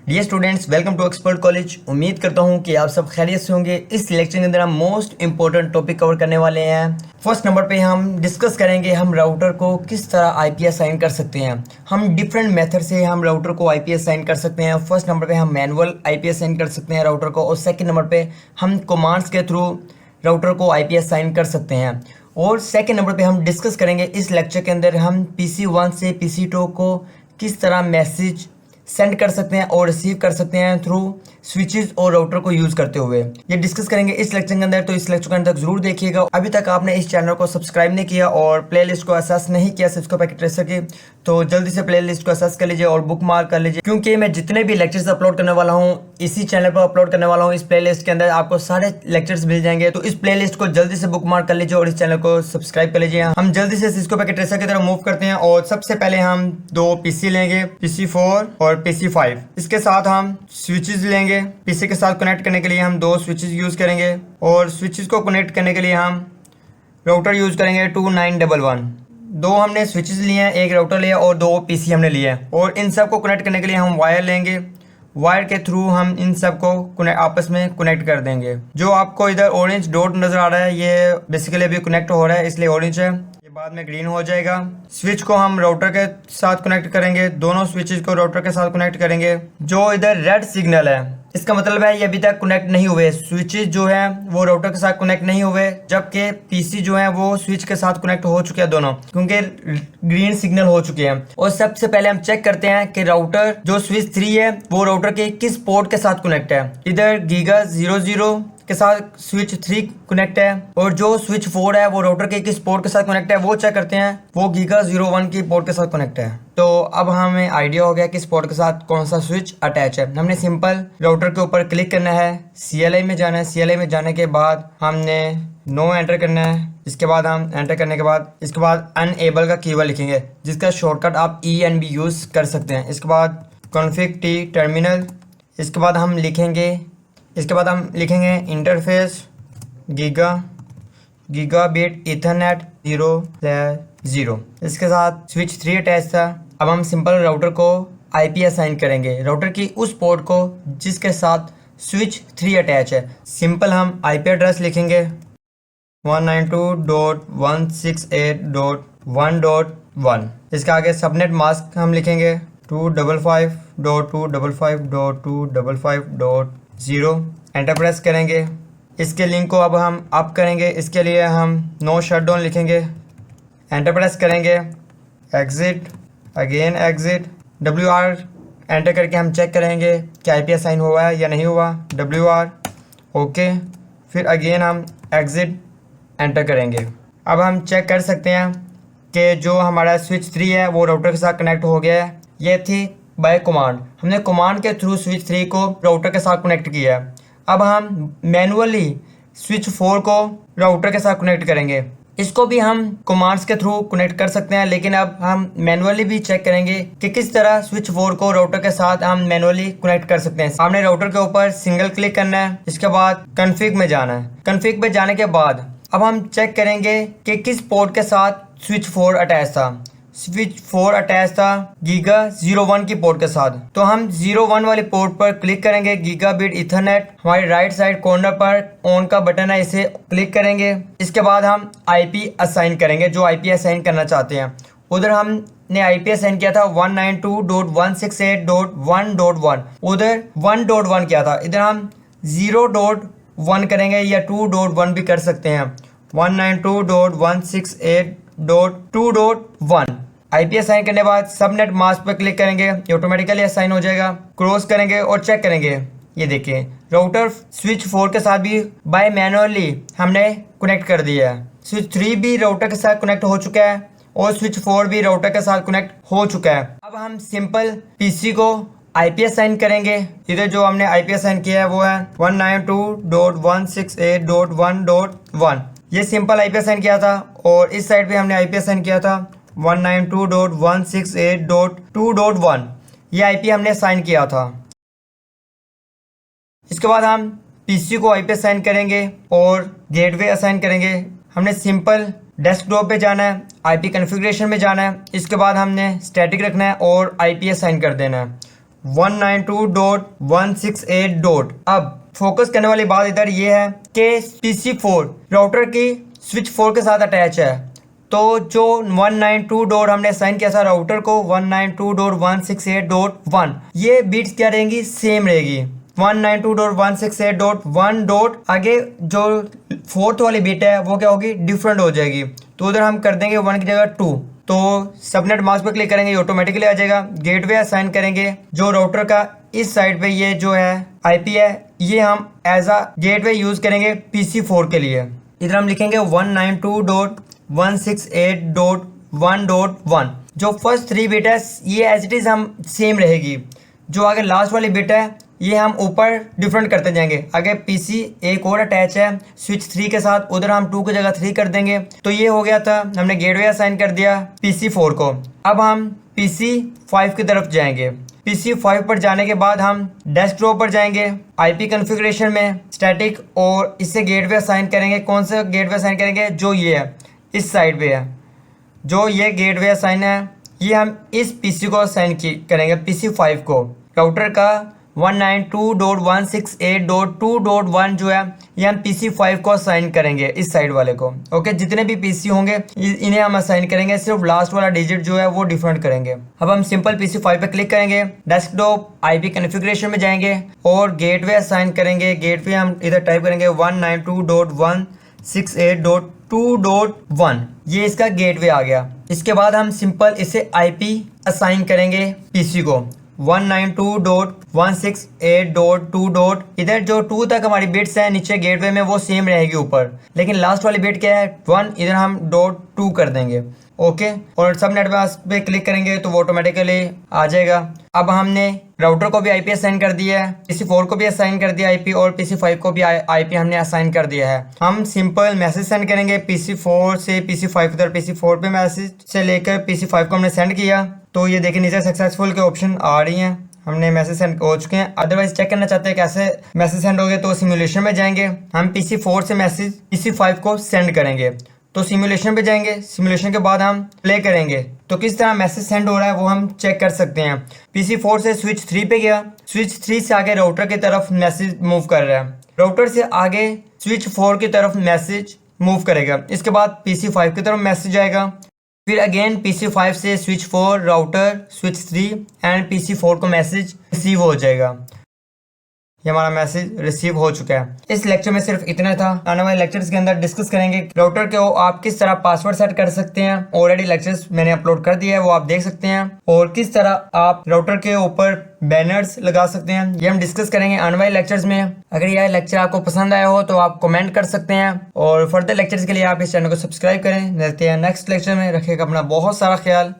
Dear students, welcome to expert college. उम्मीद करता हूं कि आप सब खैरियत से होंगे। इस लेक्चर के अंदर हम मोस्ट इंपॉर्टेंट टॉपिक कवर करने वाले हैं। फर्स्ट नंबर पे हम डिस्कस करेंगे हम राउटर को किस तरह आईपी असाइन कर सकते हैं। हम डिफरेंट मेथड से हम राउटर को आईपी असाइन कर सकते हैं। फर्स्ट नंबर पे हम मैनुअल आईपी असाइन कर सकते हैं राउटर को, और सेकंड नंबर पे हम कमांड्स के थ्रू राउटर को आईपी असाइन कर सकते हैं। और सेकंड नंबर पे हम डिस्कस करेंगे इस लेक्चर के अंदर हम PC1 से PC2 को किस तरह मैसेज सेंड कर सकते हैं और रिसीव कर सकते हैं थ्रू स्विचेस और राउटर को यूज़ करते हुए। ये डिस्कस करेंगे इस लेक्चर के अंदर, तो इस लेक्चर के अंदर तक जरूर देखिएगा। अभी तक आपने इस चैनल को सब्सक्राइब नहीं किया और प्लेलिस्ट को एक्सेस नहीं किया सिस्को पैकेट ट्रेसर की, तो जल्दी से प्लेलिस्ट को एक्सेस कर लीजिए और बुक मार्क कर लीजिए, क्योंकि मैं जितने भी लेक्चर्स अपलोड करने वाला हूँ इसी चैनल पर अपलोड करने वाला हूँ। इस प्लेलिस्ट के अंदर आपको सारे लेक्चर्स मिल जाएंगे, तो इस प्लेलिस्ट को जल्दी से बुक मार्क कर लीजिए और इस चैनल को सब्सक्राइब कर लीजिए। हम जल्दी से सिस्को पैकेट ट्रेसर की तरफ मूव करते हैं और सबसे पहले हम दो PC लेंगे, PC4 और PC5। इसके साथ हम स्विचेस लेंगे। PC के साथ कनेक्ट करने के लिए हम दो स्विचेस यूज़ करेंगे और स्विचेस को कनेक्ट करने के लिए हम राउटर यूज़ करेंगे 2911। दो हमने स्विचेस लिए हैं, एक राउटर लिया और दो PC हमने लिए हैं, और इन सब को कनेक्ट करने के लिए हम वायर लेंगे। वायर के थ्रू हम इन सब को आपस में कनेक्ट कर देंगे। जो आपको इधर ऑरेंज डॉट नज़र आ रहा है ये बेसिकली अभी कनेक्ट हो रहा है, इसलिए ऑरेंज है, ये बाद में ग्रीन हो जाएगा। स्विच को हम राउटर के साथ कनेक्ट करेंगे, दोनों स्विचेस को राउटर के साथ कनेक्ट करेंगे। जो इधर रेड सिग्नल है इसका मतलब है ये अभी तक कनेक्ट नहीं हुए। स्विचेस जो है वो राउटर के साथ कनेक्ट नहीं हुए, जबकि PC जो है वो स्विच के साथ कनेक्ट हो चुके हैं दोनों, क्योंकि ग्रीन सिग्नल हो चुके हैं। और सबसे पहले हम चेक करते हैं कि राउटर जो स्विच 3 है वो राउटर के किस पोर्ट के साथ कनेक्ट है। इधर गीगा 00 के साथ स्विच 3 कनेक्ट है, और जो स्विच 4 है वो राउटर के किस पोर्ट के साथ कनेक्ट है वो चेक करते हैं, वो गीगा 01 की पोर्ट के साथ कनेक्ट है। तो अब हमें आइडिया हो गया किस पोर्ट के साथ कौन सा स्विच अटैच है। हमने सिंपल राउटर के ऊपर क्लिक करना है, CLI में जाना है। CLI में जाने के बाद हमने नो एंटर करना है। इसके बाद हम एंटर करने के बाद इसके बाद अनएबल का कीवर्ड लिखेंगे, जिसका शॉर्टकट आप ENB यूज़ कर सकते हैं। इसके बाद config t टर्मिनल। इसके बाद हम लिखेंगे इंटरफेस गीगाबिट ईथरनेट 0/0। इसके साथ स्विच 3 अटैच था। अब हम सिंपल राउटर को IP असाइन करेंगे, राउटर की उस पोर्ट को जिसके साथ स्विच 3 अटैच है। सिंपल हम IP एड्रेस लिखेंगे 192.168.1.1। इसके आगे सबनेट मास्क हम लिखेंगे 255.255.255.0। एंटर प्रेस करेंगे। इसके लिंक को अब हम अप करेंगे, इसके लिए हम नो शटडाउन लिखेंगे। एंटर प्रेस करेंगे, exit, again exit, WR enter करके हम चेक करेंगे कि IP असाइन हुआ है या नहीं हुआ। WR ओके, फिर अगेन हम एग्जिट एंटर करेंगे। अब हम चेक कर सकते हैं कि जो हमारा स्विच 3 है वो राउटर के साथ कनेक्ट हो गया है। ये थी बाय कमांड, हमने कमांड के थ्रू स्विच 3 को राउटर के साथ कनेक्ट किया है। अब हम मैनुअली स्विच 4 को राउटर के साथ कनेक्ट करेंगे। इसको भी हम कमांड्स के थ्रू कनेक्ट कर सकते हैं, लेकिन अब हम मैनुअली भी चेक करेंगे कि किस तरह स्विच 4 को राउटर के साथ हम मैनुअली कनेक्ट कर सकते हैं। हमने राउटर के ऊपर सिंगल क्लिक करना है, इसके बाद कॉन्फ़िग में जाना है। कॉन्फ़िग में जाने के बाद अब हम चेक करेंगे कि किस पोर्ट के साथ स्विच 4 अटैच था। स्विच 4 अटैच था गीगा 01 की पोर्ट के साथ, तो हम 01 वाले पोर्ट पर क्लिक करेंगे। गीगाबिट ईथरनेट हमारे राइट साइड कॉर्नर पर ऑन का बटन है, इसे क्लिक करेंगे। इसके बाद हम IP असाइन करेंगे, जो IP असाइन करना चाहते हैं। उधर हमने IP असाइन किया था 192.168.1.1, उधर 1.1 किया था। इधर हम 0.1 करेंगे या 2.1 भी कर सकते हैं। 192.168.2.1 IP असाइन करने के बाद सबनेट मास्क पर क्लिक करेंगे, ये ऑटोमेटिकली असाइन हो जाएगा। क्रॉस करेंगे और चेक करेंगे, ये देखिए राउटर स्विच 4 के साथ भी बाय मैनुअली हमने कनेक्ट कर दिया है। स्विच 3 भी राउटर के साथ कनेक्ट हो चुका है और स्विच 4 भी राउटर के साथ कनेक्ट हो चुका है। अब हम सिंपल PC को IP असाइन करेंगे। इधर जो हमने IP असाइन किया है वो है 192.168.1.1। ये सिंपल IP असाइन किया था, और इस साइड पे हमने IP असाइन किया था 192.168.2.1। ये IP हमने असाइन किया था। इसके बाद हम PC को IP असाइन करेंगे और गेटवे असाइन करेंगे। हमने सिंपल डेस्कटॉप पे जाना है, IP कॉन्फ़िगरेशन में जाना है। इसके बाद हमने स्टैटिक रखना है और IP असाइन कर देना है 192.168 डॉट। अब फोकस करने वाली बात इधर ये है कि PC4 राउटर की स्विच 4 के साथ अटैच है, तो जो 192 डॉट हमने असाइन किया था राउटर को 192.168.1, ये बीट्स क्या रहेंगी, सेम रहेगी। 192.168.1 डॉट आगे जो फोर्थ वाली बीट है वो क्या होगी, डिफरेंट हो जाएगी। तो उधर हम कर देंगे 1 की जगह 2। तो सबनेट मास्क पे क्लिक करेंगे, ऑटोमेटिकली आ जाएगा। गेटवे असाइन करेंगे, जो राउटर का इस साइड पे ये जो है आईपी है, ये हम एज अ गेटवे यूज करेंगे PC4 के लिए। इधर हम लिखेंगे 192.168.1.1। जो फर्स्ट 3 बिट है ये एज इट इज हम सेम रहेगी। जो आगे लास्ट वाली बिट है ये हम ऊपर डिफरेंट करते जाएंगे। आगे PC एक और अटैच है स्विच 3 के साथ, उधर हम 2 की जगह 3 कर देंगे। तो ये हो गया था, हमने गेटवे असाइन कर दिया PC4 को। अब हम PC5 की तरफ जाएंगे। PC5 पर जाने के बाद हम डेस्कटॉप पर जाएंगे, IP कॉन्फ़िगरेशन में स्टैटिक, और इससे गेटवे असाइन करेंगे। कौन सा गेटवे असाइन करेंगे, जो ये है इस साइड पे है, जो ये गेटवे असाइन है ये हम इस PC को असाइन करेंगे, PC5 को। राउटर का 192.168.2.1 जो है ये हम PC5 को असाइन करेंगे इस साइड वाले को। ओके, जितने भी PC होंगे इन्हें हम असाइन करेंगे, सिर्फ लास्ट वाला डिजिट जो है वो डिफरेंट करेंगे। अब हम सिंपल PC5 पे क्लिक करेंगे, डेस्कटॉप IP कॉन्फ़िगरेशन में जाएंगे और गेटवे असाइन करेंगे। गेटवे हम इधर टाइप करेंगे 192.168.2.1, ये इसका गेटवे आ गया। इसके बाद हम सिंपल इसे IP असाइन करेंगे PC को 192.168.2. इधर जो 2 तक हमारी बिट्स हैं नीचे गेटवे में वो सेम रहेगी ऊपर, लेकिन लास्ट वाली बिट क्या है 1, इधर हम .2 कर देंगे। ओके, और सबनेट मास्क पे क्लिक करेंगे तो वो ऑटोमेटिकली आ जाएगा। अब हमने राउटर को भी IP असाइन कर दिया है, PC4 को भी असाइन कर दिया IP, और PC5 को भी IP हमने असाइन कर दिया है। हम सिंपल मैसेज सेंड करेंगे PC4 से PC5 की तरफ। PC4 पे मैसेज से लेकर PC5 को हमने सेंड किया, तो ये देखिए नीचे सक्सेसफुल के ऑप्शन आ रही हैं, हमने मैसेज सेंड हो चुके हैं। अदरवाइज चेक करना चाहते हैं कैसे मैसेज सेंड हो गए, तो सिमुलेशन में जाएंगे, हम PC4 से मैसेज PC5 को सेंड करेंगे। तो सिमुलेशन पे जाएंगे, सिमुलेशन के बाद हम प्ले करेंगे तो किस तरह मैसेज सेंड हो रहा है वो हम चेक कर सकते हैं। PC4 से स्विच 3 पे गया, स्विच 3 से आगे राउटर की तरफ मैसेज मूव कर रहा है, राउटर से आगे स्विच 4 की तरफ मैसेज मूव करेगा। इसके बाद PC5 की तरफ मैसेज आएगा, फिर अगेन PC5 से switch 4, router, switch 3 and PC4 को मैसेज रिसीव हो जाएगा। ये हमारा मैसेज रिसीव हो चुका है। इस लेक्चर में सिर्फ इतना था। आने वाले लेक्चर्स के अंदर डिस्कस करेंगे राउटर के आप किस तरह पासवर्ड सेट कर सकते हैं। ऑलरेडी लेक्चर्स मैंने अपलोड कर दिया है, वो आप देख सकते हैं, और किस तरह आप राउटर के ऊपर बैनर्स लगा सकते हैं, ये हम डिस्कस करेंगे आने वाले लेक्चर्स में। अगर यह लेक्चर आपको पसंद आया हो तो आप कमेंट कर सकते हैं, और फर्दर लेक्चर्स के लिए आप इस चैनल को सब्सक्राइब करें। मिलते हैं नेक्स्ट लेक्चर में, रखिएगा अपना बहुत सारा ख्याल।